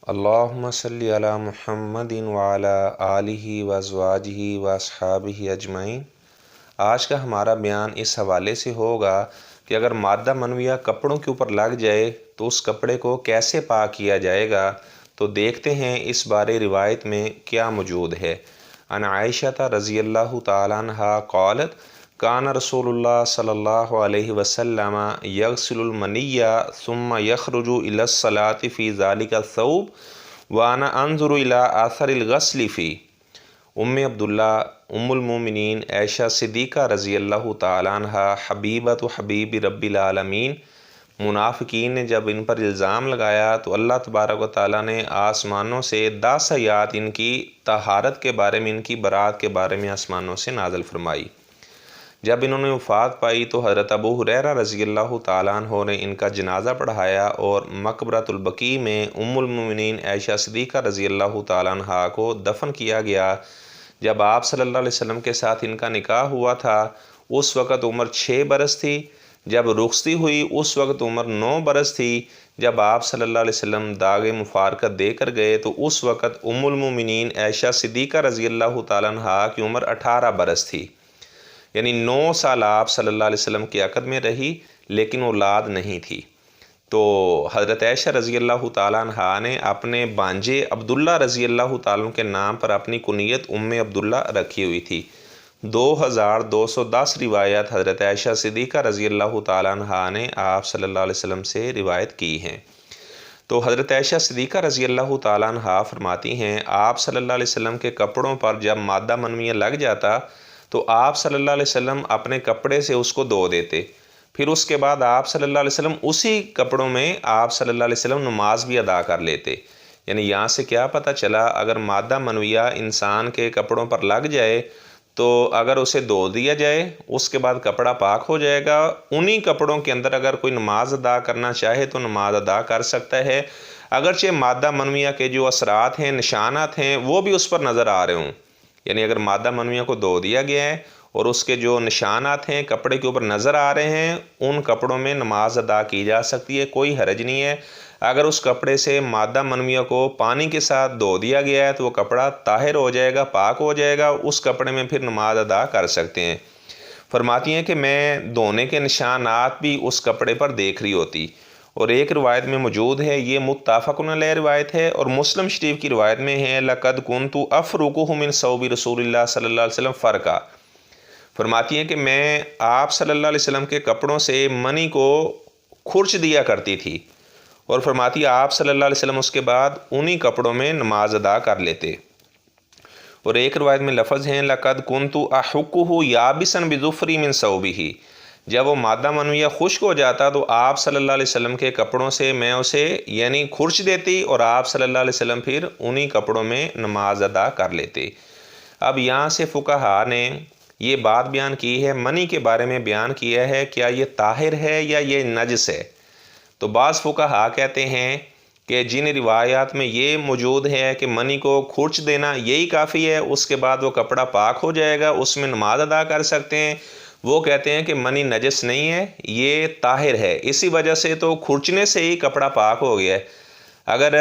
اللہم صلی علی محمد وعلی آلہ وازواجہ واصحابہ اجمعین۔ آج کا ہمارا بیان اس حوالے سے ہوگا کہ اگر مادہ منویہ کپڑوں کے اوپر لگ جائے تو اس کپڑے کو کیسے پاک کیا جائے گا۔ تو دیکھتے ہیں اس بارے روایت میں کیا موجود ہے۔ عن عائشہ رضی اللہ تعالی عنہا قالت کان رسول اللہ صلی اللہ علیہ وسلم یغسل المنی ثم یخرج الی الصلاۃ فی ذلک الثوب وانا انظر الی اثر الغسل فی۔ عبداللہ ام المومنین عائشہ صدیقہ رضی اللہ تعالی عنہ حبیبۃ حبیب رب العالمین، منافقین نے جب ان پر الزام لگایا تو اللہ تبارک و تعالیٰ نے آسمانوں سے 10 آیات ان کی طہارت کے بارے میں، ان کی برات کے بارے میں آسمانوں سے نازل فرمائی۔ جب انہوں نے وفات پائی تو حضرت ابو ہریرہ رضی اللہ تعالیٰ عنہ نے ان کا جنازہ پڑھایا اور مقبرۃ البقیع میں ام المومنین عائشہ صدیقہ رضی اللہ تعالیٰ عنہ کو دفن کیا گیا۔ جب آپ صلی اللہ علیہ وسلم کے ساتھ ان کا نکاح ہوا تھا اس وقت عمر 6 برس تھی، جب رخصتی ہوئی اس وقت عمر 9 برس تھی، جب آپ صلی اللہ علیہ وسلم داغ مفارقت دے کر گئے تو اس وقت ام المومنین عائشہ صدیقہ رضی اللہ تعالیٰ عنہ کی عمر 18 برس تھی، یعنی 9 سال آپ صلی اللہ علیہ وسلم کی عقد میں رہی لیکن اولاد نہیں تھی۔ تو حضرت عائشہ رضی اللہ تعالیٰ عنہ نے اپنے بانجے عبداللہ رضی اللہ تعالیٰ کے نام پر اپنی کنیت عبداللہ رکھی ہوئی تھی۔ 2210 روایات حضرت عائشہ صدیقہ رضی اللہ تعالیٰ عنہ نے آپ صلی اللہ علیہ وسلم سے روایت کی ہیں۔ تو حضرت عائشہ صدیقہ رضی اللہ تعالیٰ عنہ فرماتی ہیں آپ صلی اللہ علیہ وسلم کے کپڑوں پر جب مادہ منویہ لگ جاتا تو آپ صلی اللہ علیہ وسلم اپنے کپڑے سے اس کو دھو دیتے، پھر اس کے بعد آپ صلی اللہ علیہ وسلم اسی کپڑوں میں آپ صلی اللہ علیہ وسلم نماز بھی ادا کر لیتے۔ یعنی یہاں سے کیا پتہ چلا، اگر مادہ منویہ انسان کے کپڑوں پر لگ جائے تو اگر اسے دھو دیا جائے اس کے بعد کپڑا پاک ہو جائے گا۔ انہی کپڑوں کے اندر اگر کوئی نماز ادا کرنا چاہے تو نماز ادا کر سکتا ہے، اگرچہ مادہ منویہ کے جو اثرات ہیں، نشانات ہیں، وہ بھی اس پر نظر آ رہے ہوں۔ یعنی اگر مادہ منویہ کو دھو دیا گیا ہے اور اس کے جو نشانات ہیں کپڑے کے اوپر نظر آ رہے ہیں، ان کپڑوں میں نماز ادا کی جا سکتی ہے، کوئی حرج نہیں ہے۔ اگر اس کپڑے سے مادہ منویہ کو پانی کے ساتھ دھو دیا گیا ہے تو وہ کپڑا طاہر ہو جائے گا، پاک ہو جائے گا، اس کپڑے میں پھر نماز ادا کر سکتے ہیں۔ فرماتی ہیں کہ میں دھونے کے نشانات بھی اس کپڑے پر دیکھ رہی ہوتی۔ اور ایک روایت میں موجود ہے، یہ متفق علیہ روایت ہے اور مسلم شریف کی روایت میں ہے لَقَدْ كُنْتُ أَفْرُكُهُ مِنْ ثَوْبِ رسول اللہ صلی اللہ علیہ وسلم فرقہ۔ فرماتی ہیں کہ میں آپ صلی اللہ علیہ وسلم کے کپڑوں سے منی کو کھرچ دیا کرتی تھی، اور فرماتی آپ صلی اللہ علیہ وسلم اس کے بعد انہی کپڑوں میں نماز ادا کر لیتے۔ اور ایک روایت میں لفظ ہیں لَقَدْ كُنْتُ أَحُكُّهُ يَابِسًا بِظُفْرِي مِنْ ثَوْبِهِ۔ جب وہ مادہ منویہ خشک ہو جاتا تو آپ صلی اللہ علیہ وسلم کے کپڑوں سے میں اسے یعنی کھرچ دیتی اور آپ صلی اللہ علیہ وسلم پھر انہی کپڑوں میں نماز ادا کر لیتے۔ اب یہاں سے فقہاء نے یہ بات بیان کی ہے، منی کے بارے میں بیان کیا ہے، کیا یہ طاہر ہے یا یہ نجس ہے؟ تو بعض فقہاء کہتے ہیں کہ جن روایات میں یہ موجود ہے کہ منی کو کھرچ دینا یہی کافی ہے، اس کے بعد وہ کپڑا پاک ہو جائے گا، اس میں نماز ادا کر سکتے ہیں، وہ کہتے ہیں کہ منی نجس نہیں ہے، یہ طاہر ہے، اسی وجہ سے تو کھرچنے سے ہی کپڑا پاک ہو گیا ہے۔ اگر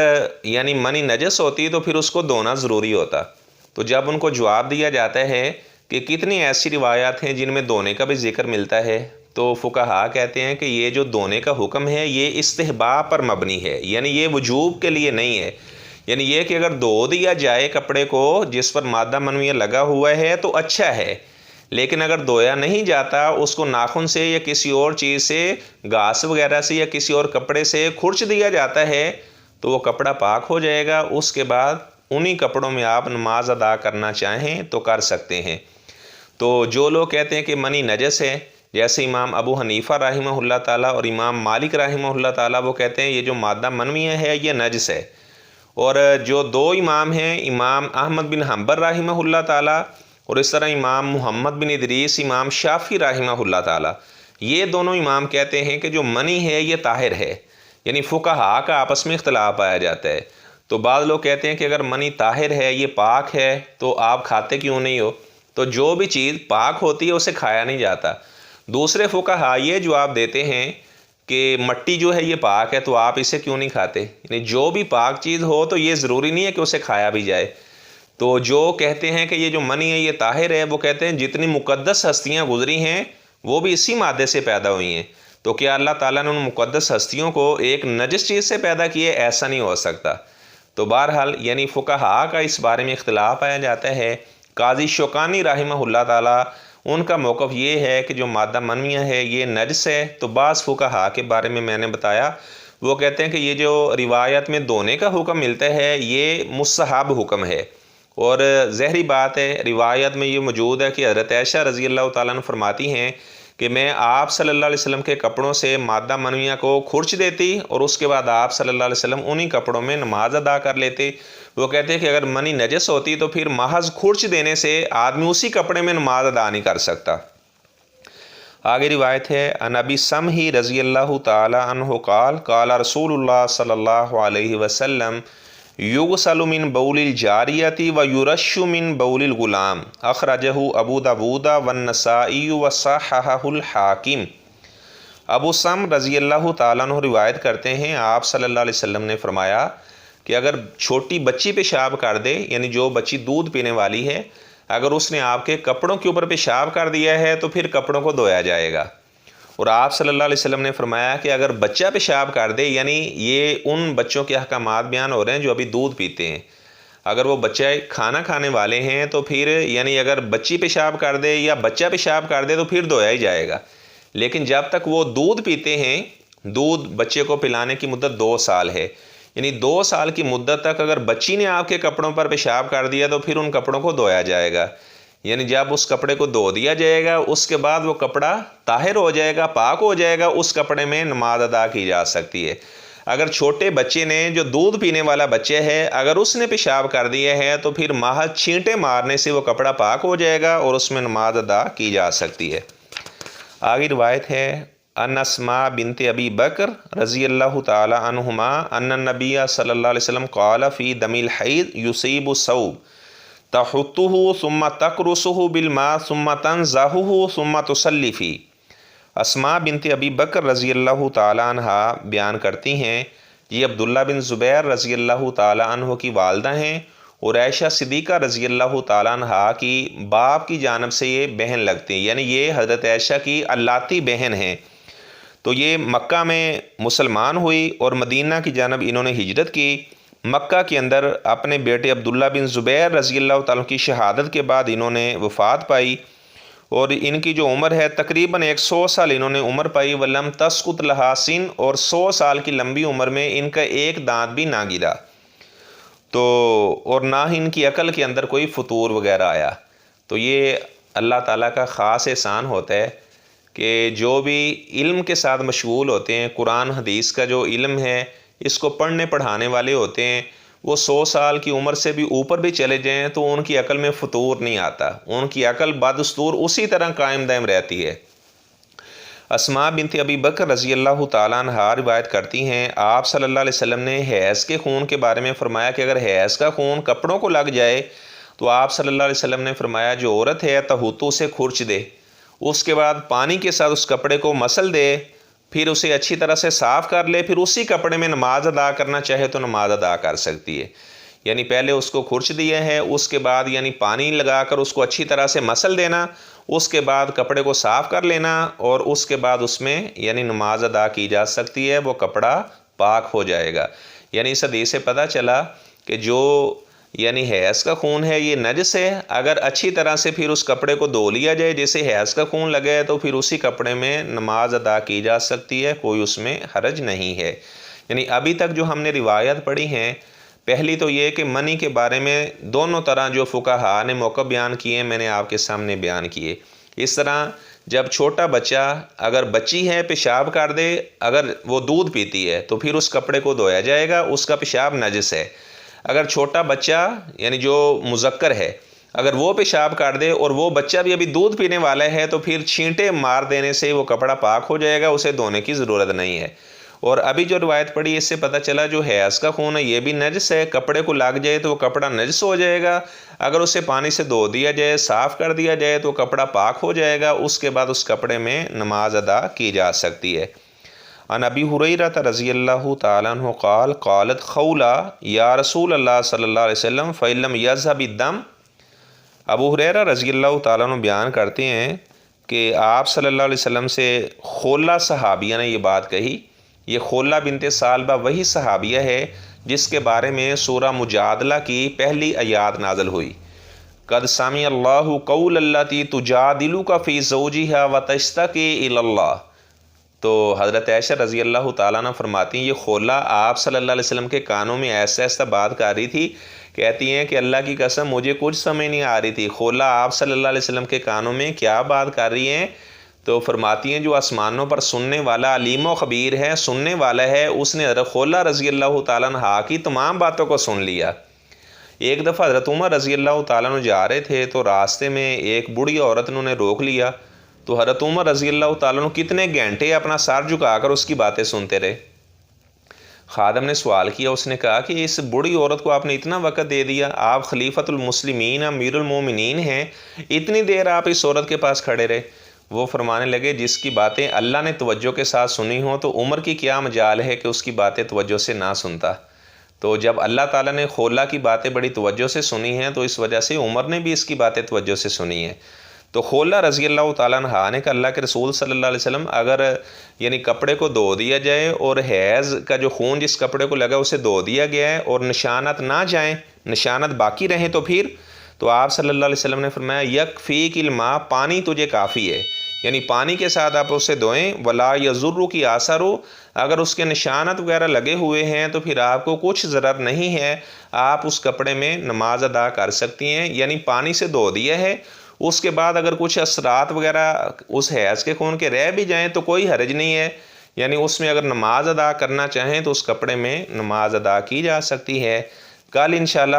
یعنی منی نجس ہوتی تو پھر اس کو دھونا ضروری ہوتا۔ تو جب ان کو جواب دیا جاتا ہے کہ کتنی ایسی روایات ہیں جن میں دھونے کا بھی ذکر ملتا ہے، تو فقہاء کہتے ہیں کہ یہ جو دھونے کا حکم ہے یہ استحباب پر مبنی ہے، یعنی یہ وجوب کے لیے نہیں ہے۔ یعنی یہ کہ اگر دھو دیا جائے کپڑے کو جس پر مادہ منویہ لگا ہوا ہے تو اچھا ہے، لیکن اگر دھویا نہیں جاتا، اس کو ناخن سے یا کسی اور چیز سے، گھاس وغیرہ سے یا کسی اور کپڑے سے کھرچ دیا جاتا ہے تو وہ کپڑا پاک ہو جائے گا، اس کے بعد انہی کپڑوں میں آپ نماز ادا کرنا چاہیں تو کر سکتے ہیں۔ تو جو لوگ کہتے ہیں کہ منی نجس ہے، جیسے امام ابو حنیفہ رحمہ اللہ تعالیٰ اور امام مالک رحمہ اللہ تعالیٰ، وہ کہتے ہیں یہ جو مادہ منویہ ہے یہ نجس ہے۔ اور جو 2 امام ہیں، امام احمد بن حنبل رحمہ اللہ تعالیٰ اور اس طرح امام محمد بن ادریس امام شافعی رحمہ اللہ تعالیٰ، یہ دونوں امام کہتے ہیں کہ جو منی ہے یہ طاہر ہے۔ یعنی فقہاء کا آپس میں اختلاف پایا جاتا ہے۔ تو بعض لوگ کہتے ہیں کہ اگر منی طاہر ہے، یہ پاک ہے، تو آپ کھاتے کیوں نہیں ہو؟ تو جو بھی چیز پاک ہوتی ہے اسے کھایا نہیں جاتا۔ دوسرے فقہاء یہ جواب دیتے ہیں کہ مٹی جو ہے یہ پاک ہے تو آپ اسے کیوں نہیں کھاتے؟ یعنی جو بھی پاک چیز ہو تو یہ ضروری نہیں ہے کہ اسے کھایا بھی جائے۔ تو جو کہتے ہیں کہ یہ جو منی ہے یہ طاہر ہے، وہ کہتے ہیں جتنی مقدس ہستیاں گزری ہیں وہ بھی اسی مادے سے پیدا ہوئی ہیں، تو کیا اللہ تعالیٰ نے ان مقدس ہستیوں کو ایک نجس چیز سے پیدا کیے؟ ایسا نہیں ہو سکتا۔ تو بہرحال یعنی فقہاء کا اس بارے میں اختلاف پایا جاتا ہے۔ قاضی شوکانی رحمہ اللہ تعالیٰ ان کا موقف یہ ہے کہ جو مادہ منویہ ہے یہ نجس ہے۔ تو بعض فقہاء کے بارے میں نے بتایا، وہ کہتے ہیں کہ یہ جو روایت میں دھونے کا حکم ملتا ہے یہ مستحب حکم ہے، اور ظاہری بات ہے روایت میں یہ موجود ہے کہ حضرت عائشہ رضی اللہ تعالیٰ عنہ فرماتی ہیں کہ میں آپ صلی اللہ علیہ وسلم کے کپڑوں سے مادہ منویہ کو کھرچ دیتی اور اس کے بعد آپ صلی اللہ علیہ وسلم انہی کپڑوں میں نماز ادا کر لیتے۔ وہ کہتے ہیں کہ اگر منی نجس ہوتی تو پھر محض کھرچ دینے سے آدمی اسی کپڑے میں نماز ادا نہیں کر سکتا۔ آگے روایت ہے عن ابی سمح رضی اللہ تعالی عنہ قال قال رسول اللہ صلی اللہ علیہ وسلم یغسل من بول الجاریۃ ویرش من بول الغلام اخرجہ ابو داود والنسائی وصححہ الحاکم۔ ابو سم رضی اللہ تعالیٰ عنہ روایت کرتے ہیں آپ صلی اللہ علیہ وسلم نے فرمایا کہ اگر چھوٹی بچی پیشاب کر دے، یعنی جو بچی دودھ پینے والی ہے، اگر اس نے آپ کے کپڑوں کے اوپر پیشاب کر دیا ہے تو پھر کپڑوں کو دھویا جائے گا۔ اور آپ صلی اللہ علیہ وسلم نے فرمایا کہ اگر بچہ پیشاب کر دے، یعنی یہ ان بچوں کے احکامات بیان ہو رہے ہیں جو ابھی دودھ پیتے ہیں، اگر وہ بچے کھانا کھانے والے ہیں تو پھر یعنی اگر بچی پیشاب کر دے یا بچہ پیشاب کر دے تو پھر دھویا ہی جائے گا۔ لیکن جب تک وہ دودھ پیتے ہیں، دودھ بچے کو پلانے کی مدت 2 سال ہے، یعنی 2 سال کی مدت تک اگر بچی نے آپ کے کپڑوں پر پیشاب کر دیا تو پھر ان کپڑوں کو دھویا جائے گا۔ یعنی جب اس کپڑے کو دھو دیا جائے گا اس کے بعد وہ کپڑا طاہر ہو جائے گا، پاک ہو جائے گا، اس کپڑے میں نماز ادا کی جا سکتی ہے۔ اگر چھوٹے بچے نے، جو دودھ پینے والا بچہ ہے، اگر اس نے پیشاب کر دیا ہے تو پھر محض چھینٹے مارنے سے وہ کپڑا پاک ہو جائے گا اور اس میں نماز ادا کی جا سکتی ہے۔ آگے روایت ہے ان اسماء بنت ابی بکر رضی اللہ تعالی عنہما ان النبی صلی اللہ علیہ وسلم قال فی دم الحیض یصیب الثوب تحطه ثم تقرصه بالماء ثم تنزعه ثم تصلی فیہ۔ اسماء بنت ابی بکر رضی اللہ تعالی عنہ بیان کرتی ہیں، یہ عبداللہ بن زبیر رضی اللہ تعالی عنہ کی والدہ ہیں اور عائشہ صدیقہ رضی اللہ تعالی عنہ کی باپ کی جانب سے یہ بہن لگتی ہیں، یعنی یہ حضرت عائشہ کی الاتی بہن ہیں۔ تو یہ مکہ میں مسلمان ہوئی اور مدینہ کی جانب انہوں نے ہجرت کی۔ مکہ کے اندر اپنے بیٹے عبداللہ بن زبیر رضی اللہ تعالیٰ کی شہادت کے بعد انہوں نے وفات پائی، اور ان کی جو عمر ہے تقریباً 100 سال انہوں نے عمر پائی۔ ولم تسقط لہا سن، اور 100 سال کی لمبی عمر میں ان کا ایک دانت بھی نہ گرا، تو اور نہ ہی ان کی عقل کے اندر کوئی فطور وغیرہ آیا۔ تو یہ اللہ تعالیٰ کا خاص احسان ہوتا ہے کہ جو بھی علم کے ساتھ مشغول ہوتے ہیں، قرآن حدیث کا جو علم ہے اس کو پڑھنے پڑھانے والے ہوتے ہیں، وہ 100 سال کی عمر سے بھی اوپر بھی چلے جائیں تو ان کی عقل میں فطور نہیں آتا، ان کی عقل بدستور اسی طرح قائم دائم رہتی ہے۔ اسماء بنت ابی بکر رضی اللہ تعالیٰ عنہ روایت کرتی ہیں آپ صلی اللہ علیہ وسلم نے حیض کے خون کے بارے میں فرمایا کہ اگر حیض کا خون کپڑوں کو لگ جائے تو آپ صلی اللہ علیہ وسلم نے فرمایا جو عورت ہے تہوتو سے کھرچ دے، اس کے بعد پانی کے ساتھ اس کپڑے کو مسل دے، پھر اسے اچھی طرح سے صاف کر لے، پھر اسی کپڑے میں نماز ادا کرنا چاہے تو نماز ادا کر سکتی ہے۔ یعنی پہلے اس کو کھرچ دیا ہے، اس کے بعد یعنی پانی لگا کر اس کو اچھی طرح سے مسل دینا، اس کے بعد کپڑے کو صاف کر لینا، اور اس کے بعد اس میں یعنی نماز ادا کی جا سکتی ہے، وہ کپڑا پاک ہو جائے گا۔ یعنی اس حدیث سے پتہ چلا کہ جو یعنی حیض کا خون ہے یہ نجس ہے، اگر اچھی طرح سے پھر اس کپڑے کو دھو لیا جائے جیسے حیض کا خون لگے تو پھر اسی کپڑے میں نماز ادا کی جا سکتی ہے، کوئی اس میں حرج نہیں ہے۔ یعنی ابھی تک جو ہم نے روایت پڑھی ہیں، پہلی تو یہ کہ منی کے بارے میں دونوں طرح جو فقہاء نے موقع بیان کیے میں نے آپ کے سامنے بیان کیے۔ اس طرح جب چھوٹا بچہ اگر بچی ہے پیشاب کر دے، اگر وہ دودھ پیتی ہے تو پھر اس کپڑے کو دھویا جائے گا، اس کا پیشاب نجس ہے۔ اگر چھوٹا بچہ یعنی جو مذکر ہے اگر وہ پیشاب کر دے اور وہ بچہ بھی ابھی دودھ پینے والا ہے تو پھر چھینٹے مار دینے سے وہ کپڑا پاک ہو جائے گا، اسے دھونے کی ضرورت نہیں ہے۔ اور ابھی جو روایت پڑھی اس سے پتہ چلا جو حیض کا خون ہے یہ بھی نجس ہے، کپڑے کو لگ جائے تو وہ کپڑا نجس ہو جائے گا، اگر اسے پانی سے دھو دیا جائے، صاف کر دیا جائے تو کپڑا پاک ہو جائے گا، اس کے بعد اس کپڑے میں نماز ادا کی جا سکتی ہے۔ عن ابی ہریرہ رضی اللہ تعالیٰ عنہ قال قالت خولہ یا رسول اللہ صلی اللہ علیہ وسلم فإن لم يذهب الدم۔ ابو ہریرہ رضی اللہ تعالیٰ عنہ بیان کرتے ہیں کہ آپ صلی اللہ علیہ وسلم سے خولہ صحابیہ نے یہ بات کہی۔ یہ خولہ بنت ثعلبہ وہی صحابیہ ہے جس کے بارے میں سورہ مجادلہ کی پہلی آیات نازل ہوئی۔ قد سمع اللہ قول التی تجادلک فی زوجہا وتشتکی الی اللہ۔ تو حضرت عائشہ رضی اللہ تعالیٰ عنہ فرماتی ہیں یہ خولہ آپ صلی اللہ علیہ وسلم کے کانوں میں ایسا ایسا بات کر رہی تھی، کہتی ہیں کہ اللہ کی قسم مجھے کچھ سمجھ نہیں آ رہی تھی خولہ آپ صلی اللہ علیہ وسلم کے کانوں میں کیا بات کر رہی ہیں۔ تو فرماتی ہیں جو آسمانوں پر سننے والا علیم و خبیر ہے، سننے والا ہے، اس نے حضرت خولہ رضی اللہ تعالیٰ عنہ کی تمام باتوں کو سن لیا۔ ایک دفعہ حضرت عمر رضی اللہ تعالیٰ عنہ جا رہے تھے تو راستے میں ایک بوڑھی عورت نے انہیں روک لیا، تو حضرت عمر رضی اللہ تعالیٰ عنہ کتنے گھنٹے اپنا سر جھکا کر اس کی باتیں سنتے رہے۔ خادم نے سوال کیا، اس نے کہا کہ اس بوڑھی عورت کو آپ نے اتنا وقت دے دیا، آپ خلیفۃ المسلمین امیر المومنین ہیں، اتنی دیر آپ اس عورت کے پاس کھڑے رہے۔ وہ فرمانے لگے جس کی باتیں اللہ نے توجہ کے ساتھ سنی ہوں تو عمر کی کیا مجال ہے کہ اس کی باتیں توجہ سے نہ سنتا۔ تو جب اللہ تعالیٰ نے خولہ کی باتیں بڑی توجہ سے سنی ہیں تو اس وجہ سے عمر نے بھی اس کی باتیں توجہ سے سنی ہیں۔ تو خولہ رضی اللہ تعالیٰ عنہ نے کہا اللہ کے رسول صلی اللہ علیہ وسلم اگر یعنی کپڑے کو دھو دیا جائے اور حیض کا جو خون جس کپڑے کو لگا اسے دھو دیا گیا ہے اور نشانات نہ جائیں، نشانات باقی رہیں تو پھر تو آپ صلی اللہ علیہ وسلم نے فرمایا یکفیک الماء، پانی تجھے کافی ہے، یعنی پانی کے ساتھ آپ اسے دھوئیں۔ ولا یضر کی آثر ہو، اگر اس کے نشانات وغیرہ لگے ہوئے ہیں تو پھر آپ کو کچھ ضرر نہیں ہے، آپ اس کپڑے میں نماز ادا کر سکتی ہیں، یعنی پانی سے دھو دیا ہے۔ اس کے بعد اگر کچھ اثرات وغیرہ اس حیض کے خون کے رہ بھی جائیں تو کوئی حرج نہیں ہے، یعنی اس میں اگر نماز ادا کرنا چاہیں تو اس کپڑے میں نماز ادا کی جا سکتی ہے۔ کل انشاءاللہ